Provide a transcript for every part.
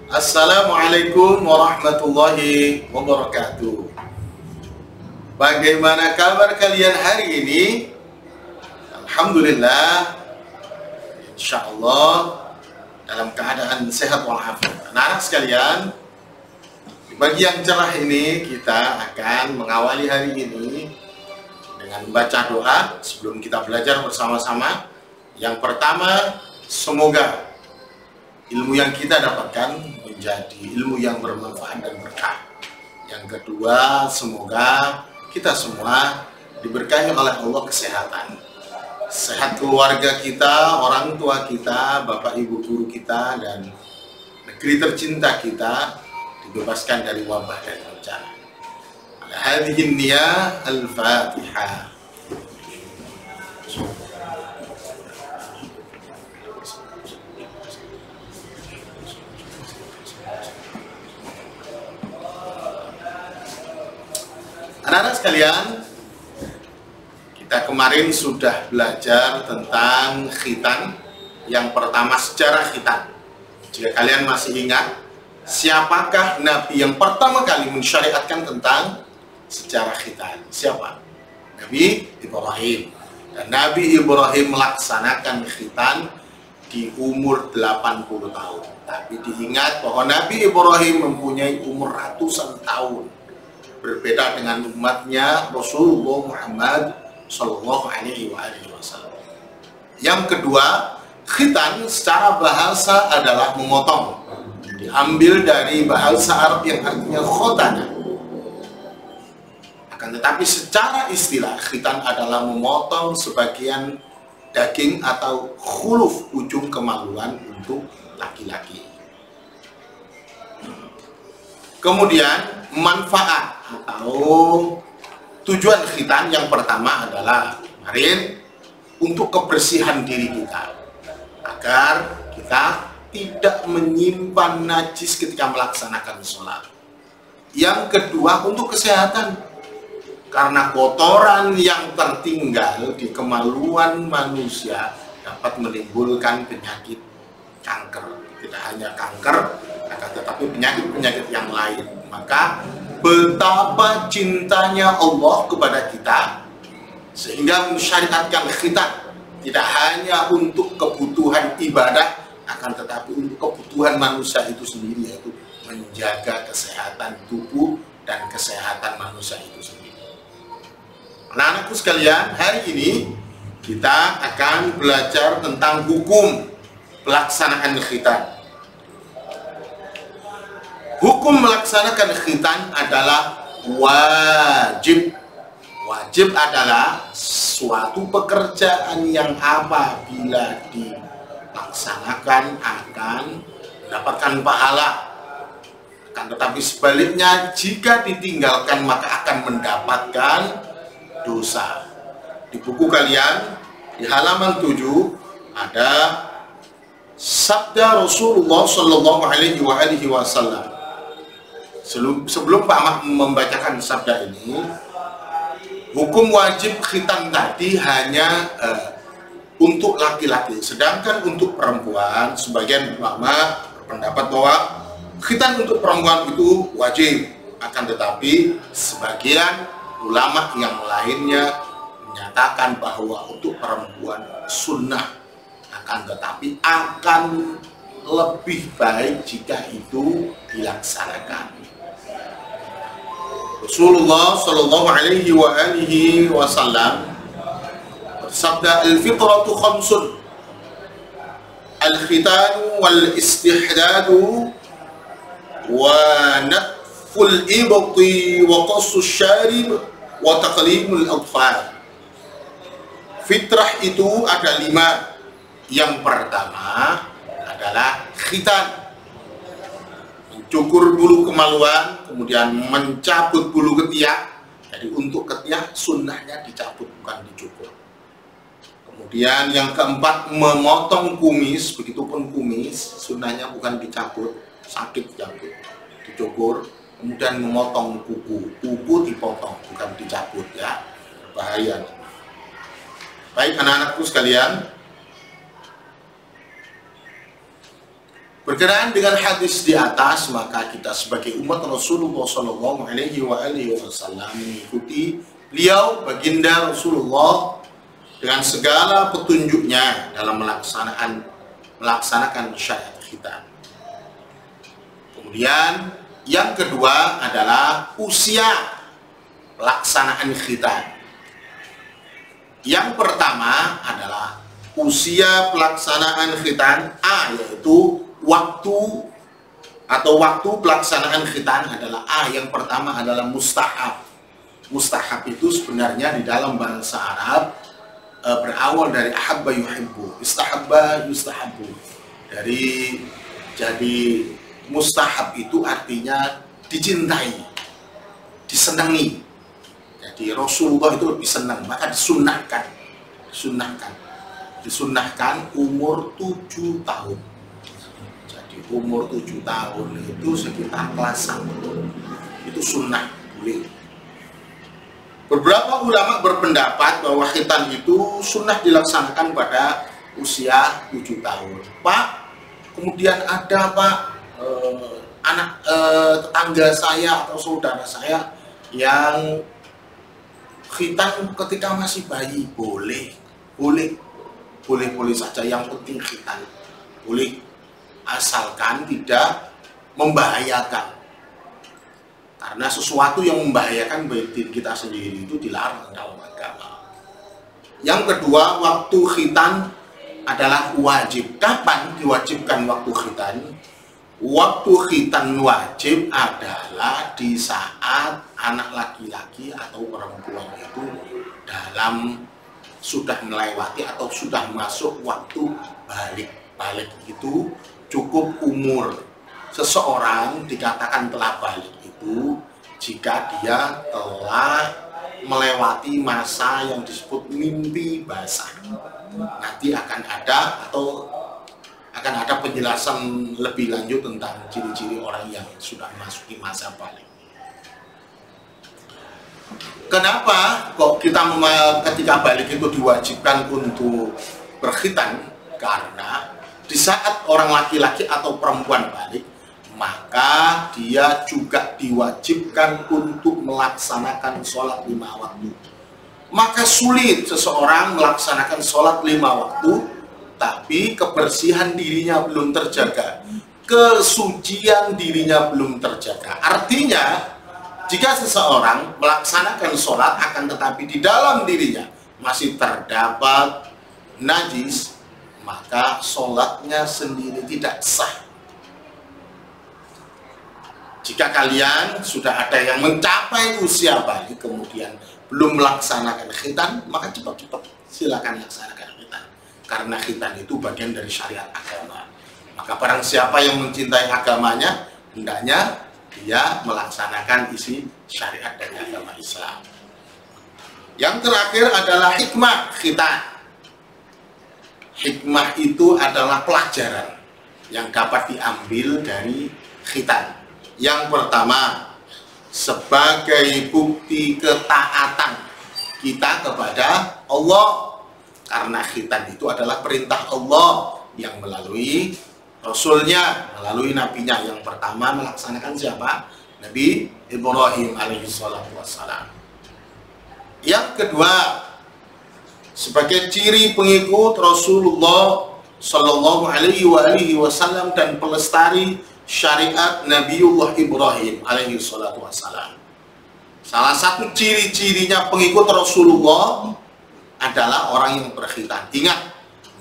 Assalamualaikum warahmatullahi wabarakatuh. Bagaimana kabar kalian hari ini? Alhamdulillah, insya Allah dalam keadaan sehat walafiat. Anak-anak sekalian, di bagian cerah ini kita akan mengawali hari ini dengan membaca doa sebelum kita belajar bersama-sama. Yang pertama, semoga ilmu yang kita dapatkan menjadi ilmu yang bermanfaat dan berkah. Yang kedua, semoga kita semua diberkahi oleh Allah kesehatan. Sehat keluarga kita, orang tua kita, bapak ibu guru kita, dan negeri tercinta kita dibebaskan dari wabah dan bencana. Hadhihi niyah al-Fatihah. Anak-anak sekalian, kita kemarin sudah belajar tentang khitan. Yang pertama, sejarah khitan. Jika kalian masih ingat, siapakah Nabi yang pertama kali mensyariatkan tentang sejarah khitan? Siapa? Nabi Ibrahim. Dan Nabi Ibrahim melaksanakan khitan di umur 80 tahun. Tapi diingat bahwa Nabi Ibrahim mempunyai umur ratusan tahun, berbeda dengan umatnya Rasulullah Muhammad Sallallahu Alaihi Wasallam. Yang kedua, khitan secara bahasa adalah memotong, diambil dari bahasa Arab yang artinya khotana. Akan tetapi secara istilah, khitan adalah memotong sebagian daging atau khuluf, ujung kemaluan untuk laki-laki. Kemudian manfaat atau tujuan khitan yang pertama adalah kemarin untuk kebersihan diri kita, agar kita tidak menyimpan najis ketika melaksanakan sholat. Yang kedua, untuk kesehatan, karena kotoran yang tertinggal di kemaluan manusia dapat menimbulkan penyakit kanker. Tidak hanya kanker, akan tetapi penyakit-penyakit yang lain. Maka betapa cintanya Allah kepada kita sehingga mensyariatkan khitan, tidak hanya untuk kebutuhan ibadah, akan tetapi untuk kebutuhan manusia itu sendiri, yaitu menjaga kesehatan tubuh dan kesehatan manusia itu sendiri. Anak-anakku sekalian, hari ini kita akan belajar tentang hukum pelaksanaan khitan. Hukum melaksanakan khitan adalah wajib. Wajib adalah suatu pekerjaan yang apabila dilaksanakan akan mendapatkan pahala. Akan tetapi sebaliknya, jika ditinggalkan maka akan mendapatkan dosa. Di buku kalian, di halaman 7, ada sabda Rasulullah Sallallahu Alaihi Wasallam. Sebelum Pak Ahmad membacakan sabda ini, hukum wajib khitan tadi hanya untuk laki-laki, sedangkan untuk perempuan sebagian ulama berpendapat bahwa khitan untuk perempuan itu wajib, akan tetapi sebagian ulama yang lainnya menyatakan bahwa untuk perempuan sunnah, akan tetapi akan lebih baik jika itu dilaksanakan. Rasulullah Sallallahu Alaihi Wasallam bersabda, al-fitratu khamsun, al-khitanu wal istihdadu wa natful ibti wa qassu syarib wa taqlimul atfal. Fitrah itu ada 5. Yang pertama adalah khitan, mencukur bulu kemaluan, kemudian mencabut bulu ketiak. Jadi untuk ketiak sunnahnya dicabut, bukan dicukur. Kemudian yang keempat, memotong kumis, begitupun kumis sunnahnya bukan dicabut, sakit jambut, dicukur. Kemudian memotong kuku, kuku dipotong, bukan dicabut, ya, bahaya. Baik anak-anakku sekalian, Berkenaan dengan hadis di atas, maka kita sebagai umat Rasulullah Shallallahu Alaihi Wasallam mengikuti beliau baginda Rasulullah dengan segala petunjuknya dalam melaksanakan syariat kita. Kemudian yang kedua adalah usia pelaksanaan khitan. Yang pertama adalah usia pelaksanaan khitan yaitu waktu pelaksanaan khitan adalah yang pertama adalah mustahab. Mustahab itu sebenarnya di dalam bahasa Arab berawal dari ahabba yuhibbu, istahabba yustahabbu. Jadi mustahab itu artinya dicintai, disenangi. Jadi Rasulullah itu lebih senang, maka disunahkan umur 7 tahun. Jadi umur 7 tahun itu sekitar kelas 1. Itu sunnah, boleh. Beberapa ulama berpendapat bahwa khitan itu sunnah dilaksanakan pada usia 7 tahun. Pak, kemudian ada Pak anak tetangga saya atau saudara saya yang khitan ketika masih bayi. Boleh saja, yang penting khitan boleh, asalkan tidak membahayakan, karena sesuatu yang membahayakan bagi diri kita sendiri itu dilarang dalam agama. Yang kedua, waktu khitan adalah wajib. Kapan diwajibkan waktu khitan? Waktu khitan wajib adalah di saat anak laki-laki atau perempuan itu sudah melewati atau sudah masuk waktu balik. Balik itu cukup umur. Seseorang dikatakan telah balik itu jika dia telah melewati masa yang disebut mimpi basah. Nanti akan ada penjelasan lebih lanjut tentang ciri-ciri orang yang sudah masuki masa balik. Kenapa kok kita ketika balik itu diwajibkan untuk berkhitan? Karena di saat orang laki-laki atau perempuan balik, maka dia juga diwajibkan untuk melaksanakan sholat 5 waktu. Maka sulit seseorang melaksanakan sholat 5 waktu, tapi kebersihan dirinya belum terjaga, kesucian dirinya belum terjaga. Artinya, jika seseorang melaksanakan sholat akan tetapi di dalam dirinya masih terdapat najis, maka sholatnya sendiri tidak sah. Jika kalian sudah ada yang mencapai usia balik kemudian belum melaksanakan khitan, maka cepat-cepat silakan laksanakan khitan. Karena khitan itu bagian dari syariat agama. Maka barang siapa yang mencintai agamanya, hendaknya dia melaksanakan isi syariat dari agama Islam. Yang terakhir adalah hikmah khitan. Hikmah itu adalah pelajaran yang dapat diambil dari khitan. Yang pertama, sebagai bukti ketaatan kita kepada Allah. Karena khitan itu adalah perintah Allah yang melalui Rasulnya, melalui nabinya. Yang pertama melaksanakan siapa? Nabi Ibrahim alaihi salatu wassalam. Yang kedua, sebagai ciri pengikut Rasulullah sallallahu alaihi wasallam dan pelestari syariat Nabiullah Ibrahim alaihi salatu wassalam. Salah satu ciri-cirinya pengikut Rasulullah adalah orang yang berkhitan. Ingat,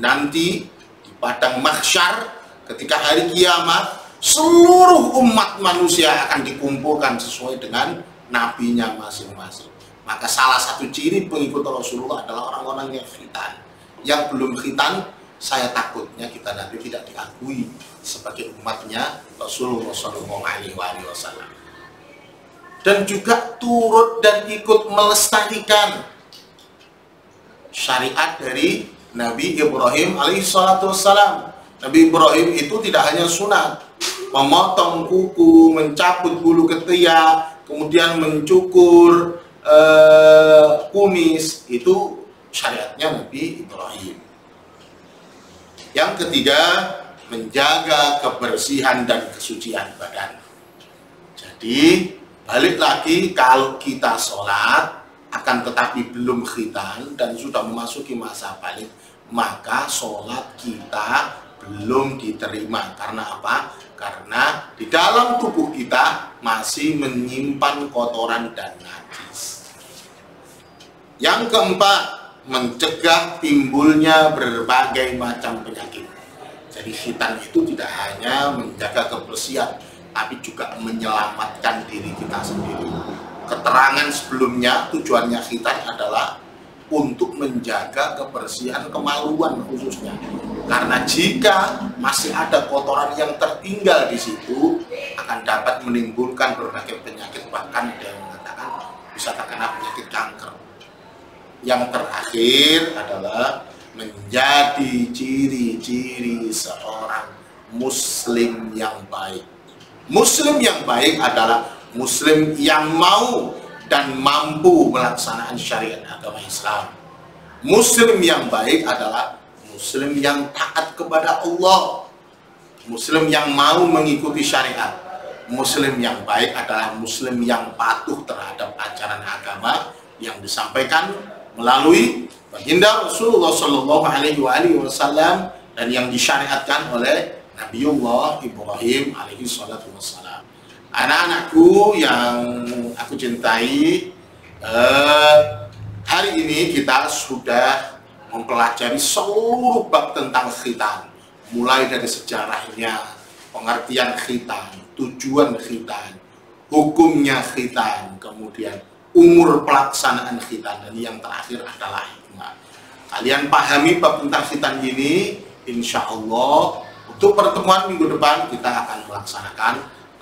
nanti di padang mahsyar ketika hari kiamat, seluruh umat manusia akan dikumpulkan sesuai dengan nabinya masing-masing. Maka salah satu ciri pengikut Rasulullah adalah orang-orang yang khitan. Yang belum khitan, saya takutnya kita nanti tidak diakui sebagai umatnya Rasulullah SAW. Dan juga turut dan ikut melestarikan syariat dari Nabi Ibrahim alaihissalam. Nabi Ibrahim itu tidak hanya sunat, memotong kuku, mencabut bulu ketiak, kemudian mencukur kumis, itu syariatnya Nabi Ibrahim. Yang ketiga, menjaga kebersihan dan kesucian badan. Jadi balik lagi, kalau kita sholat akan tetapi belum khitan dan sudah memasuki masa balik, maka sholat kita belum diterima. Karena apa? Karena di dalam tubuh kita masih menyimpan kotoran dan najis. Yang keempat, mencegah timbulnya berbagai macam penyakit. Jadi khitan itu tidak hanya menjaga kebersihan, tapi juga menyelamatkan diri kita sendiri. Keterangan sebelumnya, tujuannya khitan adalah untuk menjaga kebersihan kemaluan khususnya. Karena jika masih ada kotoran yang tertinggal di situ, akan dapat menimbulkan berbagai penyakit, bahkan ada yang mengatakan bisa terkena penyakit kanker. Yang terakhir adalah menjadi ciri-ciri seorang muslim yang baik. Muslim yang baik adalah muslim yang mau dan mampu melaksanakan syariat agama Islam. Muslim yang baik adalah muslim yang taat kepada Allah, muslim yang mau mengikuti syariat. Muslim yang baik adalah muslim yang patuh terhadap ajaran agama yang disampaikan melalui baginda Rasulullah Shallallahu Alaihi Wasallam dan yang disyariatkan oleh Nabiullah Ibrahim alaihi salatu wassalam. Anak-anakku yang aku cintai, hari ini kita sudah mempelajari seluruh bab tentang khitan, mulai dari sejarahnya, pengertian khitan, tujuan khitan, hukumnya khitan, kemudian umur pelaksanaan khitan, dan yang terakhir adalah hikmah. Kalian pahami bab tentang khitan ini, insya Allah untuk pertemuan minggu depan kita akan melaksanakan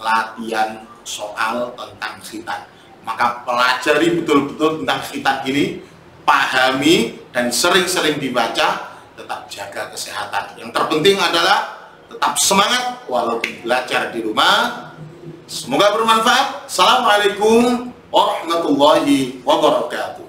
latihan soal tentang khitan. Maka pelajari betul-betul tentang khitan ini, pahami dan sering-sering dibaca, tetap jaga kesehatan. Yang terpenting adalah tetap semangat walaupun belajar di rumah. Semoga bermanfaat. Assalamualaikum warahmatullahi wabarakatuh.